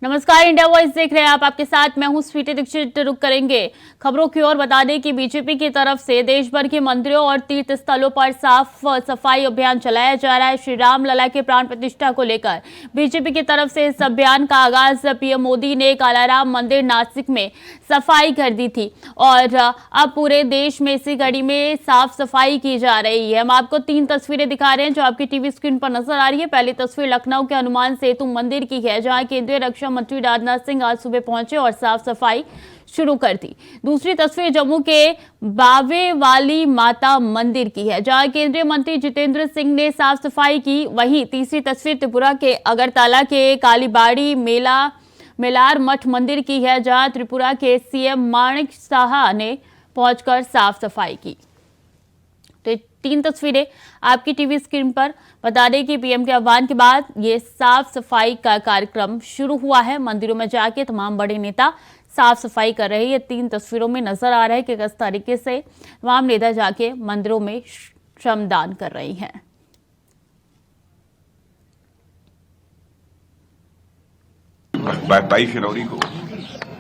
नमस्कार, India voice देख रहे हैं आप। आपके साथ मैं हूं स्वीटी दीक्षित। रुक करेंगे खबरों की ओर। बता दें कि बीजेपी की तरफ से देश भर के मंदिरों और तीर्थ स्थलों पर साफ सफाई अभियान चलाया जा रहा है। श्री राम लला के प्राण प्रतिष्ठा को लेकर बीजेपी की तरफ से इस अभियान का आगाज पीएम मोदी ने कालाराम मंदिर नासिक में सफाई कर दी थी और अब पूरे देश में इसी कड़ी में साफ सफाई की जा रही है। हम आपको 3 तस्वीरें दिखा रहे हैं जो आपकी टीवी स्क्रीन पर नजर आ रही है। पहली तस्वीर लखनऊ के हनुमान सेतु मंदिर की है, जहां केंद्रीय रक्षा मंत्री राजनाथ सिंह आज सुबह पहुंचे और साफ सफाई शुरू कर दी। दूसरी तस्वीर जम्मू के बावे वाली माता मंदिर की है, जहां केंद्रीय मंत्री जितेंद्र सिंह ने साफ सफाई की। वहीं तीसरी तस्वीर त्रिपुरा के अगरतला के कालीबाड़ी मेलार मठ मंदिर की है, जहां त्रिपुरा के सीएम माणिक साहा ने पहुंचकर साफ सफाई की। तो 3 तस्वीरें आपकी टीवी स्क्रीन पर। बता दें कि पीएम के आह्वान के बाद ये साफ सफाई का कार्यक्रम शुरू हुआ है। मंदिरों में जाके तमाम बड़े नेता साफ सफाई कर रहे हैं। ये 3 तस्वीरों में नजर आ रहा है कि किस तरीके से तमाम नेता जाके मंदिरों में श्रमदान कर रही हैं। 22 जनवरी को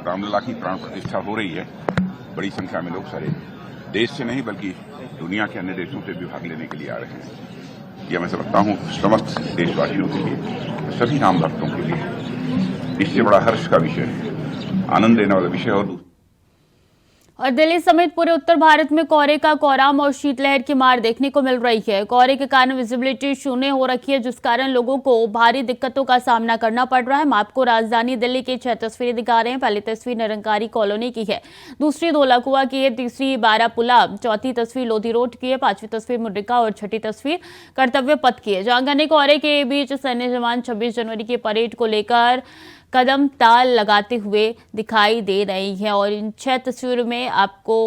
रामलला की प्राण प्रतिष्ठा हो रही है। बड़ी संख्या में लोग सारे देश से नहीं बल्कि दुनिया के अन्य देशों से भी भाग लेने के लिए आ रहे हैं। यह मैं समझता हूं समस्त देशवासियों के लिए, सभी राम भक्तों के लिए इससे बड़ा हर्ष का विषय है, आनंद देने वाला विषय। और दिल्ली समेत पूरे उत्तर भारत में कोहरे का कोहराम और शीतलहर की मार देखने को मिल रही है। कोहरे के कारण विजिबिलिटी शून्य हो रखी है, जिस कारण लोगों को भारी दिक्कतों का सामना करना पड़ रहा है। हम आपको राजधानी दिल्ली की 6 तस्वीरें दिखा रहे हैं। पहली तस्वीर निरंकारी कॉलोनी की है, दूसरी धोलाकुआ की है, तीसरी बारापुला, चौथी तस्वीर लोधी रोड की है, 5वीं तस्वीर मुर्रिका और 6ठी तस्वीर कर्तव्य पथ की है। जहां घने कोहरे के बीच सैन्य जवान 26 जनवरी की परेड को लेकर कदम ताल लगाते हुए दिखाई दे रही है। और इन 6 तस्वीरों में आपको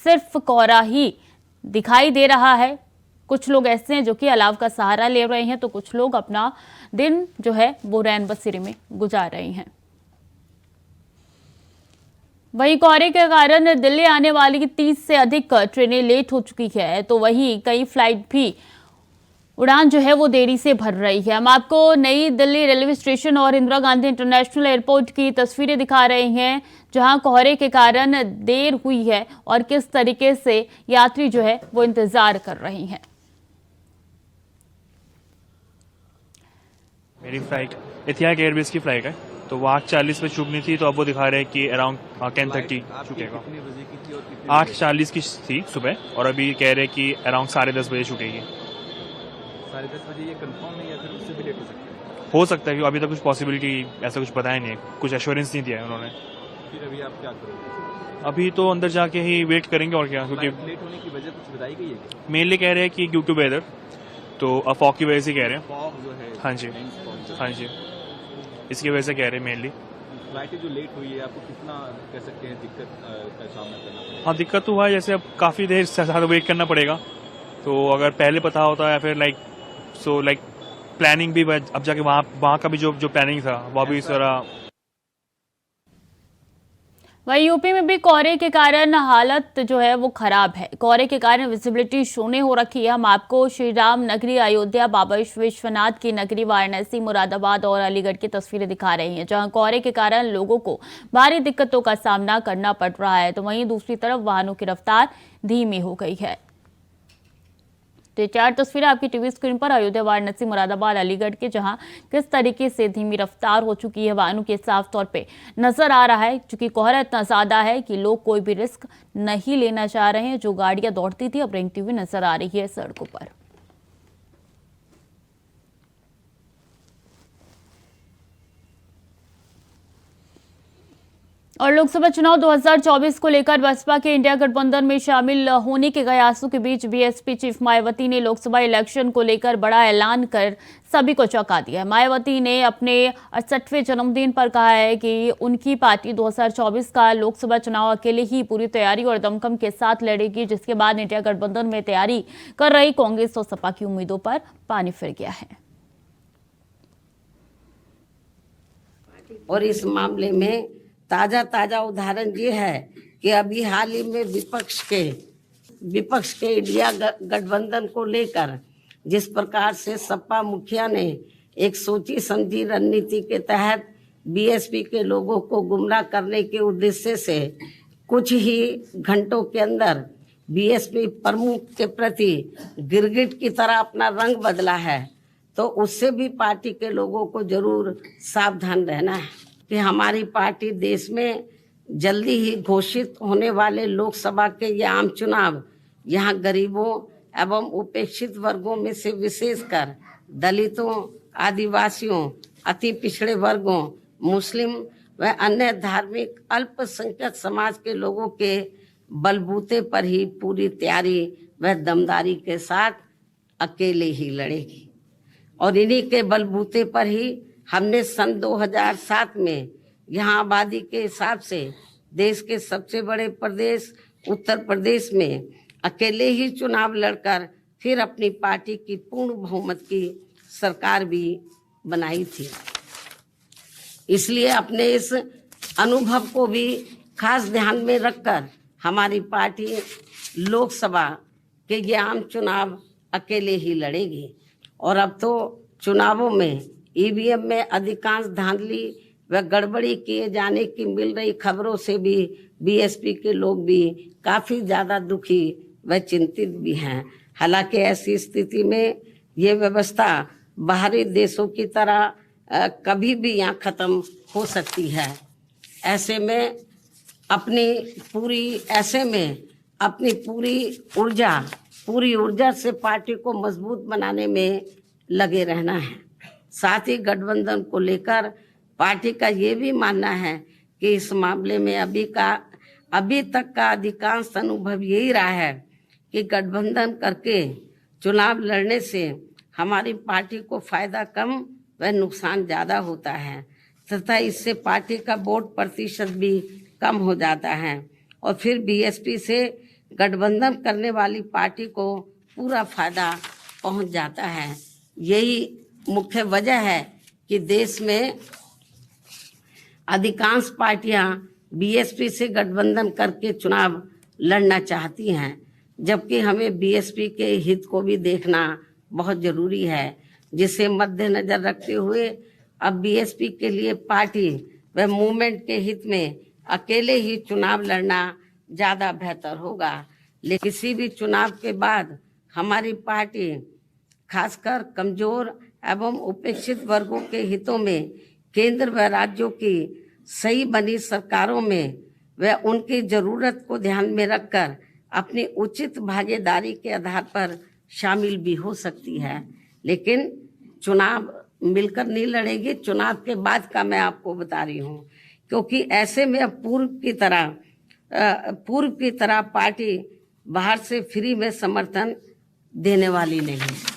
सिर्फ कोहरा ही दिखाई दे रहा है। कुछ लोग ऐसे हैं जो कि अलाव का सहारा ले रहे हैं, तो कुछ लोग अपना दिन जो है वो रैन बसेरे में गुजार रहे हैं। वहीं कोहरे के कारण दिल्ली आने वाली 30 से अधिक ट्रेनें लेट हो चुकी है, तो वहीं कई फ्लाइट भी उड़ान जो है वो देरी से भर रही है। हम आपको नई दिल्ली रेलवे स्टेशन और इंदिरा गांधी इंटरनेशनल एयरपोर्ट की तस्वीरें दिखा रहे हैं, जहां कोहरे के कारण देर हुई है और किस तरीके से यात्री जो है वो इंतजार कर रहे हैं। मेरी फ्लाइट एथिहाद एयरवेज की फ्लाइट है, तो वो 8:40 पे छूटनी थी, तो अब वो दिखा रहे हैं कि अराउंड 10:30 छूटेगा। 8:40 की थी सुबह और अभी कह रहे हैं कि अराउंड 10:30 बजे छूटेगी। 10:30 बजे ये कंफर्म है या फिर उससे भी लेट हो सकता है? हो सकता है, क्योंकि अभी तक कुछ पॉसिबिलिटी ऐसा कुछ बताया नहीं है, कुछ एश्योरेंस नहीं दिया है उन्होंने। फिर अभी आप क्या करोगे? अभी तो अंदर जाके ही वेट करेंगे और क्या, क्योंकि लेट होने की वजह कुछ बताई गई है क्या? मेनली कह रहे हैं कि ड्यू टू वेदर, तो फॉग की वजह से कह रहे हैं। फॉग जो है, हाँ जी, हाँ जी, इसकी वजह से कह रहे हैं मेनली। फ्लाइट जो लेट हुई है, आपको कितना कह सकते हैं दिक्कत का सामना करना पड़ेगा? हाँ, दिक्कत तो हुआ है, जैसे अब काफ़ी देर से ज़्यादा वेट करना पड़ेगा। तो अगर पहले पता होता या फिर लाइक प्लानिंग भी अब जाके वहाँ का भी जो प्लानिंग था वह भी इस तरह। वहीं यूपी में भी कोहरे के कारण हालत जो है वो खराब है। कोहरे के कारण विजिबिलिटी शून्य हो रखी है। हम आपको श्री राम नगरी अयोध्या, बाबा विश्वनाथ की नगरी वाराणसी, मुरादाबाद और अलीगढ़ की तस्वीरें दिखा रही हैं, जहां कोहरे के कारण लोगों को भारी दिक्कतों का सामना करना पड़ रहा है। तो वहीं दूसरी तरफ वाहनों की रफ्तार धीमी हो गई है। तो ये 4 तस्वीरें आपकी टीवी स्क्रीन पर अयोध्या, वाराणसी, मुरादाबाद, अलीगढ़ के, जहां किस तरीके से धीमी रफ्तार हो चुकी है, वाहनों के साफ तौर पे नजर आ रहा है। क्योंकि कोहरा इतना ज्यादा है कि लोग कोई भी रिस्क नहीं लेना चाह रहे हैं। जो गाड़ियां दौड़ती थी अब रेंगती हुई नजर आ रही है सड़कों पर। और लोकसभा चुनाव 2024 को लेकर बसपा के इंडिया गठबंधन में शामिल होने के कयासों के बीच बीएसपी चीफ मायावती ने लोकसभा इलेक्शन को लेकर बड़ा ऐलान कर सभी को चौंका दिया है। मायावती ने अपने 68वें जन्मदिन पर कहा है कि उनकी पार्टी 2024 का लोकसभा चुनाव अकेले ही पूरी तैयारी और दमखम के साथ लड़ेगी, जिसके बाद इंडिया गठबंधन में तैयारी कर रही कांग्रेस और सपा की उम्मीदों पर पानी फिर गया है। और इस मामले में ताजा उदाहरण ये है कि अभी हाल ही में विपक्ष के इंडिया गठबंधन को लेकर जिस प्रकार से सपा मुखिया ने एक सोची समझी रणनीति के तहत बीएसपी के लोगों को गुमराह करने के उद्देश्य से कुछ ही घंटों के अंदर बीएसपी प्रमुख के प्रति गिरगिट की तरह अपना रंग बदला है, तो उससे भी पार्टी के लोगों को जरूर सावधान रहना है कि हमारी पार्टी देश में जल्दी ही घोषित होने वाले लोकसभा के ये आम चुनाव यहाँ गरीबों एवं उपेक्षित वर्गों में से विशेषकर दलितों, आदिवासियों, अति पिछड़े वर्गों, मुस्लिम व अन्य धार्मिक अल्पसंख्यक समाज के लोगों के बलबूते पर ही पूरी तैयारी व दमदारी के साथ अकेले ही लड़ेगी। और इन्हीं के बलबूते पर ही हमने सन 2007 में यहाँ आबादी के हिसाब से देश के सबसे बड़े प्रदेश उत्तर प्रदेश में अकेले ही चुनाव लड़कर फिर अपनी पार्टी की पूर्ण बहुमत की सरकार भी बनाई थी। इसलिए अपने इस अनुभव को भी खास ध्यान में रखकर हमारी पार्टी लोकसभा के ये आम चुनाव अकेले ही लड़ेगी। और अब तो चुनावों में ईवीएम में अधिकांश धांधली व गड़बड़ी किए जाने की मिल रही खबरों से भी बीएसपी के लोग भी काफ़ी ज़्यादा दुखी व चिंतित भी हैं। हालांकि ऐसी स्थिति में ये व्यवस्था बाहरी देशों की तरह कभी भी यहाँ ख़त्म हो सकती है। ऐसे में अपनी पूरी ऊर्जा से पार्टी को मजबूत बनाने में लगे रहना है। साथ ही गठबंधन को लेकर पार्टी का ये भी मानना है कि इस मामले में अभी तक का अधिकांश अनुभव यही रहा है कि गठबंधन करके चुनाव लड़ने से हमारी पार्टी को फायदा कम व नुकसान ज़्यादा होता है तथा इससे पार्टी का वोट प्रतिशत भी कम हो जाता है और फिर बीएसपी से गठबंधन करने वाली पार्टी को पूरा फायदा पहुंच जाता है। यही मुख्य वजह है कि देश में अधिकांश पार्टियां बीएसपी से गठबंधन करके चुनाव लड़ना चाहती हैं, जबकि हमें बीएसपी के हित को भी देखना बहुत ज़रूरी है, जिसे मद्देनजर रखते हुए अब बीएसपी के लिए पार्टी व मूवमेंट के हित में अकेले ही चुनाव लड़ना ज़्यादा बेहतर होगा। लेकिन किसी भी चुनाव के बाद हमारी पार्टी खासकर कमज़ोर एवं उपेक्षित वर्गों के हितों में केंद्र व राज्यों की सही बनी सरकारों में व उनकी ज़रूरत को ध्यान में रखकर अपनी उचित भागीदारी के आधार पर शामिल भी हो सकती है। लेकिन चुनाव मिलकर नहीं लड़ेगी, चुनाव के बाद का मैं आपको बता रही हूँ, क्योंकि ऐसे में अब पूर्व की तरह पार्टी बाहर से फ्री में समर्थन देने वाली नहीं है।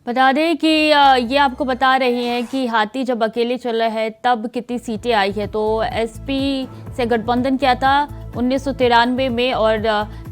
बता दें कि ये आपको बता रही हैं कि हाथी जब अकेले चला है तब कितनी सीटें आई है। तो एसपी से गठबंधन किया था 1993 में और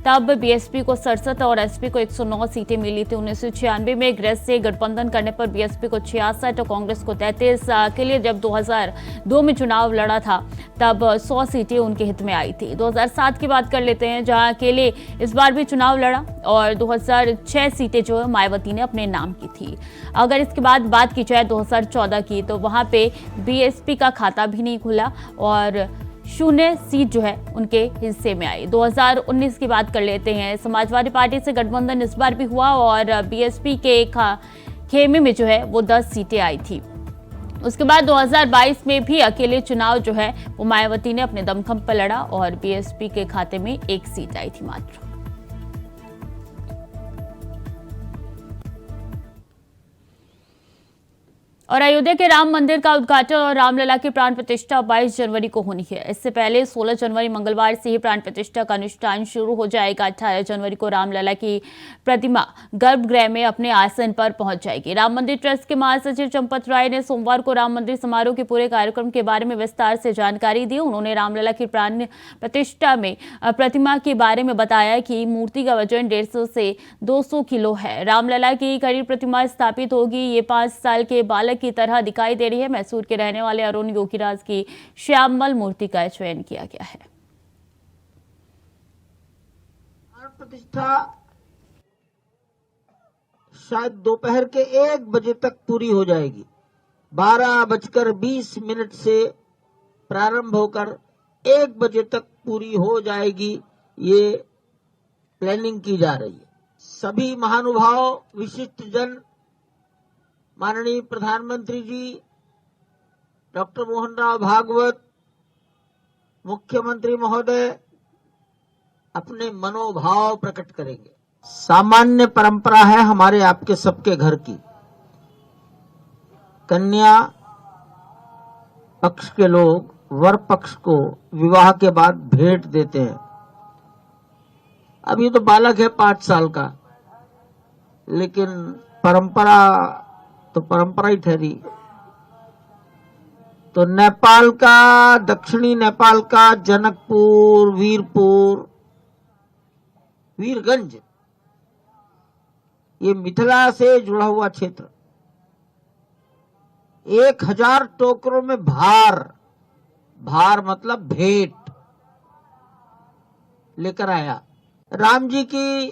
तब बीएसपी को 67 और एसपी को 109 सीटें मिली थी। 1996 में कांग्रेस से गठबंधन करने पर बीएसपी को 66 और कांग्रेस को 33 के लिए जब 2002 में चुनाव लड़ा था तब 100 सीटें उनके हित में आई थी। 2007 की बात कर लेते हैं, जहां अकेले इस बार भी चुनाव लड़ा और 2006 सीटें जो है मायावती ने अपने नाम की थी। अगर इसके बाद बात की जाए 2014 की, तो वहां पे बीएसपी का खाता भी नहीं खुला और 0 सीट जो है उनके हिस्से में आई। 2019 की बात कर लेते हैं, समाजवादी पार्टी से गठबंधन इस बार भी हुआ और बीएसपी के खेमे में जो है वो 10 सीटें आई थी। उसके बाद 2022 में भी अकेले चुनाव जो है वो मायावती ने अपने दमखम पर लड़ा और बीएसपी के खाते में 1 सीट आई थी मात्र। और अयोध्या के राम मंदिर का उद्घाटन और रामलला की प्राण प्रतिष्ठा 22 जनवरी को होनी है। इससे पहले 16 जनवरी मंगलवार से ही प्राण प्रतिष्ठा का अनुष्ठान शुरू हो जाएगा। 18 जनवरी को रामलला की प्रतिमा गर्भगृह में अपने आसन पर पहुंच जाएगी। राम मंदिर ट्रस्ट के महासचिव चंपत राय ने सोमवार को राम मंदिर समारोह के पूरे कार्यक्रम के बारे में विस्तार से जानकारी दी। उन्होंने रामलला की प्राण प्रतिष्ठा में प्रतिमा के बारे में बताया कि मूर्ति का वजन 150 से 200 किलो है। रामलला की खड़ी प्रतिमा स्थापित होगी। ये 5 साल के बालक की तरह दिखाई दे रही है। मैसूर के रहने वाले अरुण योगीराज की श्यामल मूर्ति का चयन किया गया है। प्रतिष्ठा शायद दोपहर के 1 बजे तक पूरी हो जाएगी। 12:20 से प्रारंभ होकर 1 बजे तक पूरी हो जाएगी, ये प्लानिंग की जा रही है। सभी महानुभाव, विशिष्ट जन, माननीय प्रधानमंत्री जी डॉक्टर मोहन राव भागवत, मुख्यमंत्री महोदय अपने मनोभाव प्रकट करेंगे। सामान्य परंपरा है हमारे आपके सबके घर की, कन्या पक्ष के लोग वर पक्ष को विवाह के बाद भेंट देते हैं। अब ये तो बालक है 5 साल का, लेकिन परंपरा तो परंपरा ही ठहरी। तो नेपाल का, दक्षिणी नेपाल का जनकपुर, वीरपुर, वीरगंज, ये मिथिला से जुड़ा हुआ क्षेत्र 1000 टोकरों में भार मतलब भेंट लेकर आया। राम जी की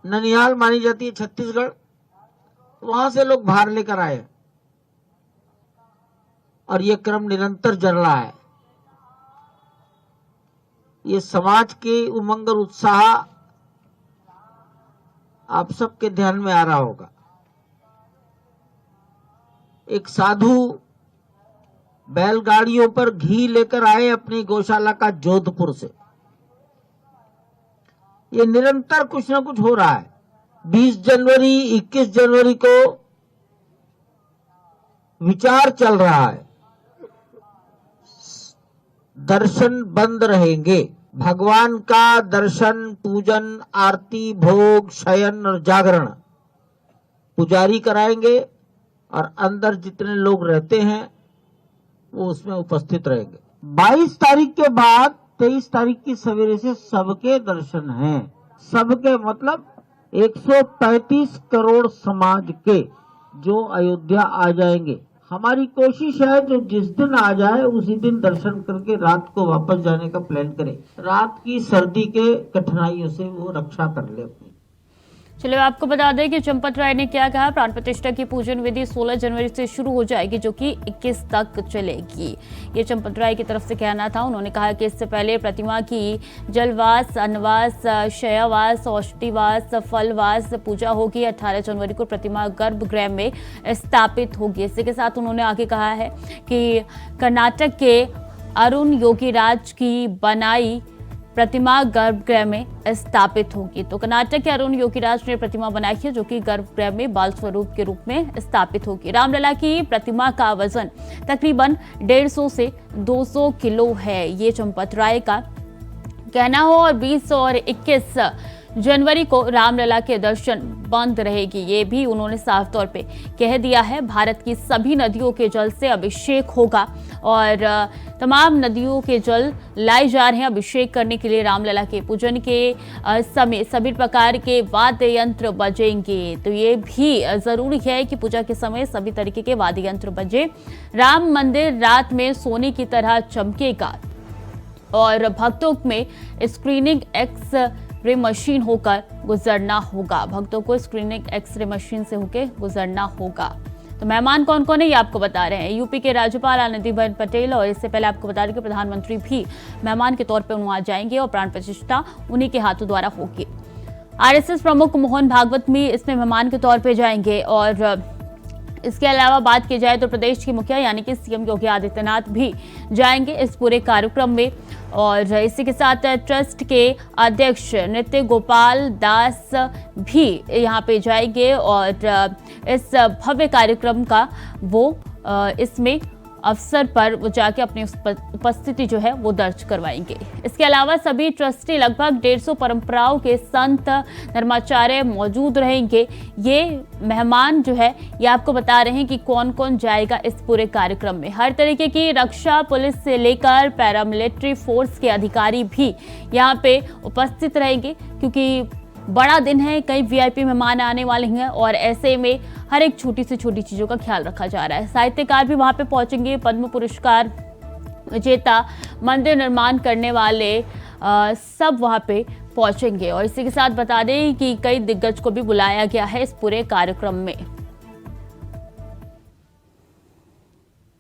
ननिहाल मानी जाती है छत्तीसगढ़, वहां से लोग भार लेकर आए और ये क्रम निरंतर चल रहा है। ये समाज के उमंग और उत्साह आप सबके ध्यान में आ रहा होगा। एक साधु बैलगाड़ियों पर घी लेकर आए अपनी गौशाला का जोधपुर से। ये निरंतर कुछ ना कुछ हो रहा है। 20 जनवरी, 21 जनवरी को विचार चल रहा है, दर्शन बंद रहेंगे। भगवान का दर्शन, पूजन, आरती, भोग, शयन और जागरण पुजारी कराएंगे और अंदर जितने लोग रहते हैं वो उसमें उपस्थित रहेंगे। 22 तारीख के बाद 23 तारीख की सवेरे से सबके दर्शन हैं। सबके मतलब 135 करोड़ समाज के जो अयोध्या आ जाएंगे। हमारी कोशिश है जो जिस दिन आ जाए उसी दिन दर्शन करके रात को वापस जाने का प्लान करें। रात की सर्दी के कठिनाइयों से वो रक्षा कर ले अपनी। चलिए आपको बता दें कि चंपत राय ने क्या कहा। प्राण प्रतिष्ठा की पूजन विधि 16 जनवरी से शुरू हो जाएगी, जो कि 21 तक चलेगी। ये चंपत राय की तरफ से कहना था। उन्होंने कहा कि इससे पहले प्रतिमा की जलवास, अन्नवास, शयवास, औषधिवास, फलवास पूजा होगी। 18 जनवरी को प्रतिमा गर्भगृह में स्थापित होगी। इसी के साथ उन्होंने आगे कहा है कि कर्नाटक के अरुण योगीराज की बनाई प्रतिमा गर्भगृह में स्थापित होगी। तो कर्नाटक के अरुण योगीराज ने प्रतिमा बनाई है, जो कि गर्भगृह में बाल स्वरूप के रूप में स्थापित होगी। रामलला की प्रतिमा का वजन तकरीबन 150 से 200 किलो है, ये चंपत राय का कहना हो। और 20 और 21 जनवरी को रामलला के दर्शन बंद रहेगी, ये भी उन्होंने साफ तौर पे कह दिया है। भारत की सभी नदियों के जल से अभिषेक होगा और तमाम नदियों के जल लाए जा रहे हैं अभिषेक करने के लिए। रामलला के पूजन के समय सभी प्रकार के वाद्य यंत्र बजेंगे, तो ये भी जरूरी है कि पूजा के समय सभी तरीके के वाद्य यंत्र बजे। राम मंदिर रात में सोने की तरह चमकेगा और भक्तों में स्क्रीनिंग एक्स-रे मशीन होकर गुजरना होगा। भक्तों को स्क्रीनिंग एक्स-रे मशीन से होकर गुजरना होगा। तो मेहमान कौन कौन है ये आपको बता रहे हैं। यूपी के राज्यपाल आनंदीबेन पटेल, और इससे पहले आपको बता रहे कि प्रधानमंत्री भी मेहमान के तौर पर वहां जाएंगे और प्राण प्रतिष्ठा उन्हीं के हाथों द्वारा होगी। आरएसएस प्रमुख मोहन भागवत भी इसमें मेहमान के तौर पर जाएंगे। और इसके अलावा बात की जाए तो प्रदेश की मुखिया यानी कि सीएम योगी आदित्यनाथ भी जाएंगे इस पूरे कार्यक्रम में। और इसी के साथ ट्रस्ट के अध्यक्ष नृत्य गोपाल दास भी यहाँ पे जाएंगे और इस भव्य कार्यक्रम का वो इसमें अवसर पर वो जाके अपनी उपस्थिति जो है वो दर्ज करवाएंगे। इसके अलावा सभी ट्रस्टी लगभग 150 परंपराओं के संत धर्माचार्य मौजूद रहेंगे। ये मेहमान जो है ये आपको बता रहे हैं कि कौन कौन जाएगा इस पूरे कार्यक्रम में। हर तरीके की रक्षा, पुलिस से लेकर पैरामिलिट्री फोर्स के अधिकारी भी यहाँ पे उपस्थित रहेंगे, क्योंकि बड़ा दिन है, कई वीआईपी मेहमान आने वाले हैं और ऐसे में हर एक छोटी से छोटी चीजों का ख्याल रखा जा रहा है। साहित्यकार भी वहां पे पहुंचेंगे, पद्म पुरस्कार विजेता, मंदिर निर्माण करने वाले सब वहां पे पहुंचेंगे। और इसी के साथ बता दें कि कई दिग्गज को भी बुलाया गया है इस पूरे कार्यक्रम में।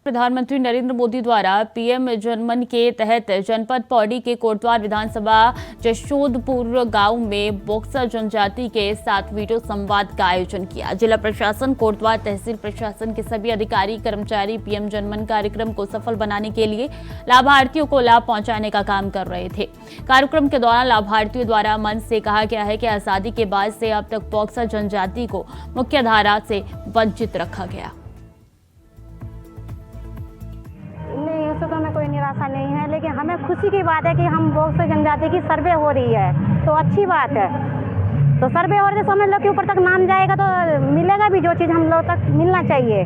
प्रधानमंत्री नरेंद्र मोदी द्वारा पीएम जनमन के तहत जनपद पौड़ी के कोटद्वार विधानसभा जशोदपुर गांव में बॉक्सर जनजाति के साथ वीडियो संवाद का आयोजन किया। जिला प्रशासन, कोटद्वार तहसील प्रशासन के सभी अधिकारी कर्मचारी पीएम जनमन कार्यक्रम को सफल बनाने के लिए लाभार्थियों को लाभ पहुंचाने का काम कर रहे थे। कार्यक्रम के दौरान लाभार्थियों द्वारा मंच से कहा गया है कि आजादी के बाद से अब तक बॉक्सर जनजाति को मुख्य धारा से वंचित रखा गया। नहीं, उससे तो हमें कोई निराशा नहीं है, लेकिन हमें खुशी की बात है कि हम बॉक्सर जनजाति की सर्वे हो रही है तो अच्छी बात है। तो सर्वे हो रही है, समझ लो कि ऊपर तक नाम जाएगा तो मिलेगा भी जो चीज़ हम लोग तक मिलना चाहिए।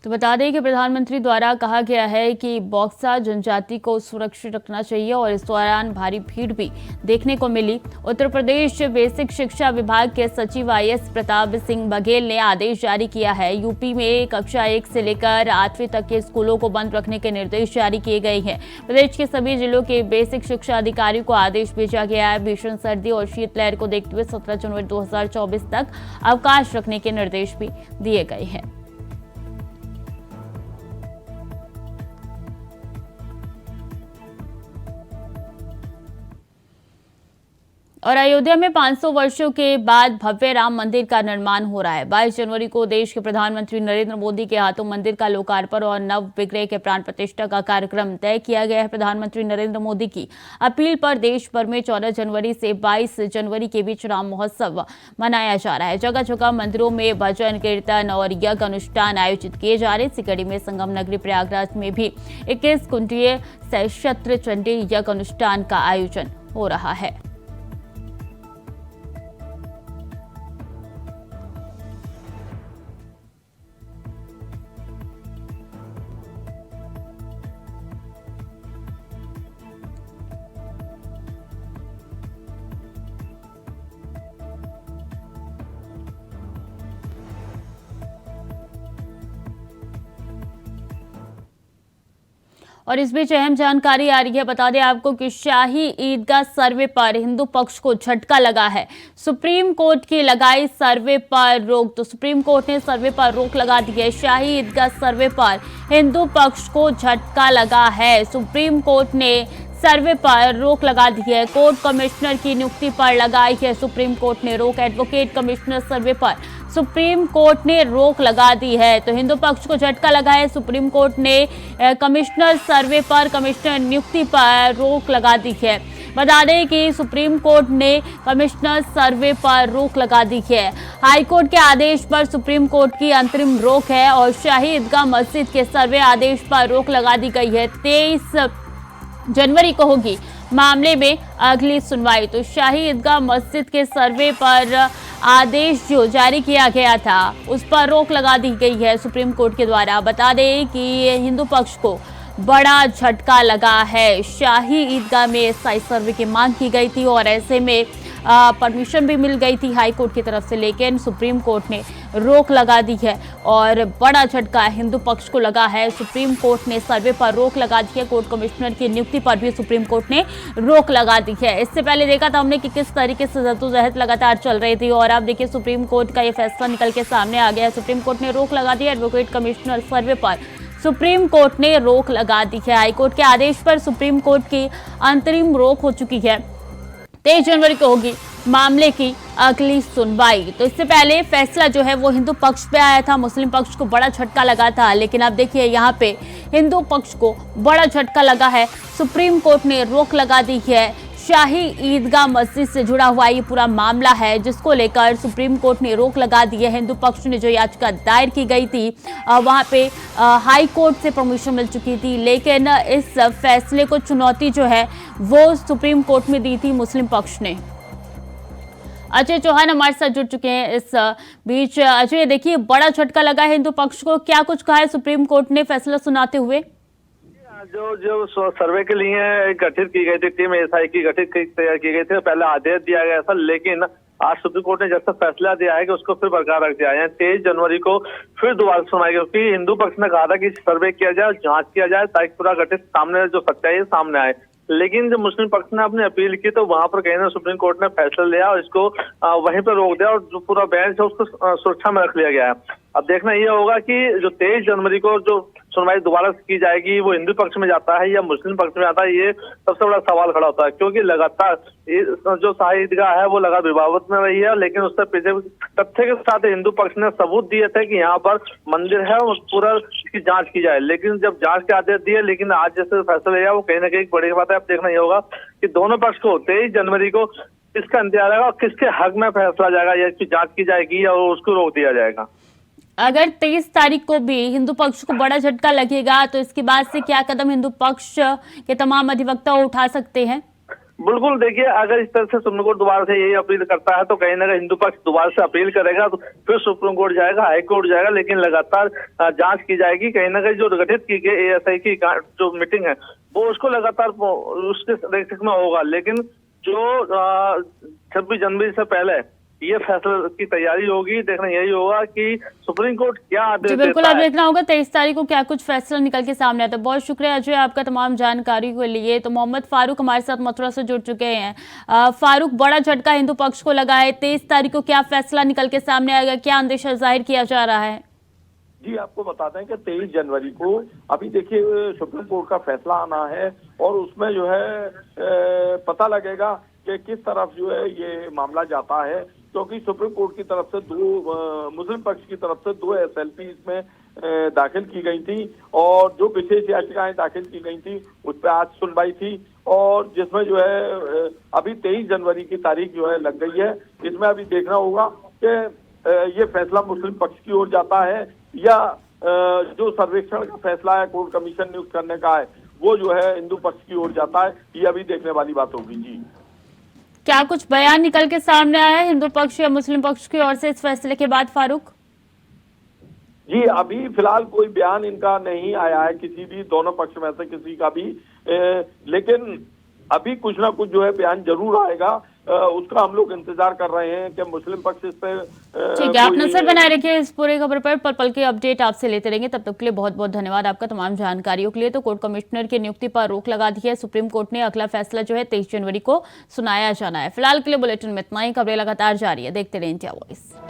तो बता दें कि प्रधानमंत्री द्वारा कहा गया है कि बॉक्सर जनजाति को सुरक्षित रखना चाहिए और इस दौरान भारी भीड़ भी देखने को मिली। उत्तर प्रदेश बेसिक शिक्षा विभाग के सचिव IS प्रताप सिंह बघेल ने आदेश जारी किया है। यूपी में कक्षा 1 से लेकर 8वीं तक के स्कूलों को बंद रखने के निर्देश जारी किए गए हैं। प्रदेश के सभी जिलों के बेसिक शिक्षा अधिकारियों को आदेश भेजा गया है। भीषण सर्दी और शीतलहर को देखते हुए 17 जनवरी 2024 तक अवकाश रखने के निर्देश भी दिए गए हैं। और अयोध्या में 500 वर्षों के बाद भव्य राम मंदिर का निर्माण हो रहा है। 22 जनवरी को देश के प्रधानमंत्री नरेंद्र मोदी के हाथों मंदिर का लोकार्पण और नव विग्रह के प्राण प्रतिष्ठा का कार्यक्रम तय किया गया है। प्रधानमंत्री नरेंद्र मोदी की अपील पर देश भर में 14 जनवरी से 22 जनवरी के बीच राम महोत्सव मनाया जा रहा है। जगह जगह मंदिरों में भजन, कीर्तन और यज्ञ अनुष्ठान आयोजित किए जा रहे हैं। इसी कड़ी में संगम नगरी प्रयागराज में भी 21 कुंडीय सहस्त्र चंडी यज्ञ अनुष्ठान का आयोजन हो रहा है। और इस बीच अहम जानकारी आ रही है। बता दें आपको कि शाही ईदगाह सर्वे पर हिंदू पक्ष को झटका लगा है। सुप्रीम कोर्ट की लगाई सर्वे पर रोक। तो सुप्रीम कोर्ट ने सर्वे पर रोक लगा दी है। शाही ईदगाह सर्वे पर हिंदू पक्ष को झटका लगा है। सुप्रीम कोर्ट ने सर्वे पर रोक लगा दी है। कोर्ट कमिश्नर की नियुक्ति पर लगाई है सुप्रीम कोर्ट ने रोक। एडवोकेट कमिश्नर सर्वे पर सुप्रीम कोर्ट ने रोक लगा दी है। तो हिंदू पक्ष को झटका लगा है। सुप्रीम कोर्ट ने कमिश्नर सर्वे पर, कमिश्नर नियुक्ति पर रोक लगा दी है। बता दें कि सुप्रीम कोर्ट ने कमिश्नर सर्वे पर रोक लगा दी है। हाईकोर्ट के आदेश पर सुप्रीम कोर्ट की अंतरिम रोक है और शाही ईदगाह मस्जिद के सर्वे आदेश पर रोक लगा दी गई है। 23 जनवरी को होगी मामले में अगली सुनवाई। तो शाही ईदगाह मस्जिद के सर्वे पर आदेश जो जारी किया गया था उस पर रोक लगा दी गई है सुप्रीम कोर्ट के द्वारा। बता दें कि हिंदू पक्ष को बड़ा झटका लगा है। शाही ईदगाह में SI सर्वे की मांग की गई थी और ऐसे में परमिशन भी मिल गई थी हाई कोर्ट की तरफ से, लेकिन सुप्रीम कोर्ट ने रोक लगा दी है और बड़ा झटका हिंदू पक्ष को लगा है। सुप्रीम कोर्ट ने सर्वे पर रोक लगा दी है। कोर्ट कमिश्नर की नियुक्ति पर भी सुप्रीम कोर्ट ने रोक लगा दी है। इससे पहले देखा था हमने कि किस तरीके से जद्दोजहद लगातार चल रही थी और अब देखिए सुप्रीम कोर्ट का ये फैसला निकल के सामने आ गया है। सुप्रीम कोर्ट ने रोक लगा दी है। एडवोकेट कमिश्नर सर्वे पर सुप्रीम कोर्ट ने रोक लगा दी है। हाईकोर्ट के आदेश पर सुप्रीम कोर्ट की अंतरिम रोक हो चुकी है। 23 जनवरी को होगी मामले की अगली सुनवाई। तो इससे पहले फैसला जो है वो हिंदू पक्ष पे आया था, मुस्लिम पक्ष को बड़ा झटका लगा था, लेकिन अब देखिए यहाँ पे हिंदू पक्ष को बड़ा झटका लगा है। सुप्रीम कोर्ट ने रोक लगा दी है। शाही ईदगाह मस्जिद से जुड़ा हुआ ये पूरा मामला है जिसको लेकर सुप्रीम कोर्ट ने रोक लगा दी है। हिंदू पक्ष ने जो याचिका दायर की गई थी वहां पे हाई कोर्ट से परमिशन मिल चुकी थी, लेकिन इस फैसले को चुनौती जो है वो सुप्रीम कोर्ट में दी थी मुस्लिम पक्ष ने। अजय चौहान हमारे साथ जुड़ चुके हैं इस बीच। अजय, देखिए बड़ा झटका लगा है हिंदू पक्ष को, क्या कुछ कहा है सुप्रीम कोर्ट ने फैसला सुनाते हुए? जो सर्वे के लिए गठित की गई थी टीम SI की तैयार की गई थी, पहले आदेश दिया गया था, लेकिन आज सुप्रीम कोर्ट ने जैसा फैसला दिया है कि उसको फिर बरकरार रख दिया है। 23 जनवरी को फिर दोबारा सुनाई, क्योंकि हिंदू पक्ष ने कहा था कि सर्वे किया जाए, जांच किया जाए ताकि पूरा गठित सामने जो सच्चाई है सामने आए। लेकिन जब मुस्लिम पक्ष ने अपनी अपील की तो वहां पर कहीं ना सुप्रीम कोर्ट ने फैसला लिया और इसको वहीं पर रोक दिया और जो पूरा बेंच है उसको सुरक्षा में रख लिया गया है। अब देखना ये होगा कि जो 23 जनवरी को जो सुनवाई दोबारा की जाएगी वो हिंदू पक्ष में जाता है या मुस्लिम पक्ष में आता है, ये सबसे बड़ा सवाल खड़ा होता है। क्योंकि लगातार जो शाही ईदगाह है वो लगातार विवादित में रही है, लेकिन उससे पीछे तथ्य के साथ हिंदू पक्ष ने सबूत दिए थे कि यहाँ पर मंदिर है और पूरा इसकी जांच की जाए। लेकिन जब जांच के आदेश दिए, लेकिन आज जैसे फैसला लिया वो कहीं ना कहीं बड़ी बात है। अब देखना ये होगा कि दोनों पक्ष को 23 जनवरी को किसका इंतजार रहेगा और किसके हक में फैसला जाएगा, या इसकी जांच की जाएगी या उसको रोक दिया जाएगा। अगर 23 तारीख को भी हिंदू पक्ष को बड़ा झटका लगेगा तो इसके बाद से क्या कदम हिंदू पक्ष के तमाम अधिवक्ता उठा सकते हैं? बिल्कुल, देखिए अगर इस तरह से सुप्रीम कोर्ट दोबारा से यही अपील करता है तो कहीं ना कहीं हिंदू पक्ष दोबारा से अपील करेगा, तो फिर सुप्रीम कोर्ट जाएगा, हाई कोर्ट जाएगा, लेकिन लगातार जांच की जाएगी। कहीं ना कहीं जो गठित की गई ASI की जो मीटिंग है वो उसको लगातार उसके देखरेख में होगा। लेकिन जो 26 जनवरी से पहले ये फैसला की तैयारी होगी। देखना यही होगा कि सुप्रीम कोर्ट क्या आदेश जी बिल्कुल, देता अब है। देखना होगा 23 तारीख को क्या कुछ फैसला निकल के सामने आता है। बहुत शुक्रिया अजय आपका तमाम जानकारी के लिए। तो मोहम्मद फारूक हमारे साथ मथुरा से जुड़ चुके हैं। फारूक, बड़ा झटका हिंदू पक्ष को लगा है, 23 तारीख को क्या फैसला निकल के सामने आएगा, क्या अंदेशा जाहिर किया जा रहा है? जी, आपको बताते हैं कि 23 जनवरी को अभी देखिए सुप्रीम कोर्ट का फैसला आना है और उसमें जो है पता लगेगा कि किस तरफ जो है ये मामला जाता है। क्योंकि सुप्रीम कोर्ट की तरफ से मुस्लिम पक्ष की तरफ से 2 SLP इसमें दाखिल की गई थी और जो विशेष याचिकाएं दाखिल की गई थी उस पर आज सुनवाई थी और जिसमें जो है अभी 23 जनवरी की तारीख जो है लग गई है। इसमें अभी देखना होगा कि ये फैसला मुस्लिम पक्ष की ओर जाता है या जो सर्वेक्षण का फैसला है कोर्ट कमीशन नियुक्त करने का है वो जो है हिंदू पक्ष की ओर जाता है। ये अभी देखने वाली बात होगी। जी, क्या कुछ बयान निकल के सामने आया है हिंदू पक्ष या मुस्लिम पक्ष की ओर से इस फैसले के बाद फारूक? जी, अभी फिलहाल कोई बयान इनका नहीं आया है किसी भी दोनों पक्ष में से किसी का भी, लेकिन अभी कुछ ना कुछ जो है बयान जरूर आएगा। उसका हम लोग इंतजार कर रहे हैं कि मुस्लिम पक्ष इस पे ठीक है, आप नजर बनाए रखिए इस पूरे खबर पर, पल पल के अपडेट आपसे लेते रहेंगे। तब तक के लिए बहुत बहुत धन्यवाद आपका तमाम जानकारियों के लिए। तो कोर्ट कमिश्नर की नियुक्ति पर रोक लगा दी है सुप्रीम कोर्ट ने। अगला फैसला जो है 23 जनवरी को सुनाया जाना है। फिलहाल के लिए बुलेटिन में इतना ही। खबरें लगातार जारी है, देखते रहिए इंडिया वॉइस।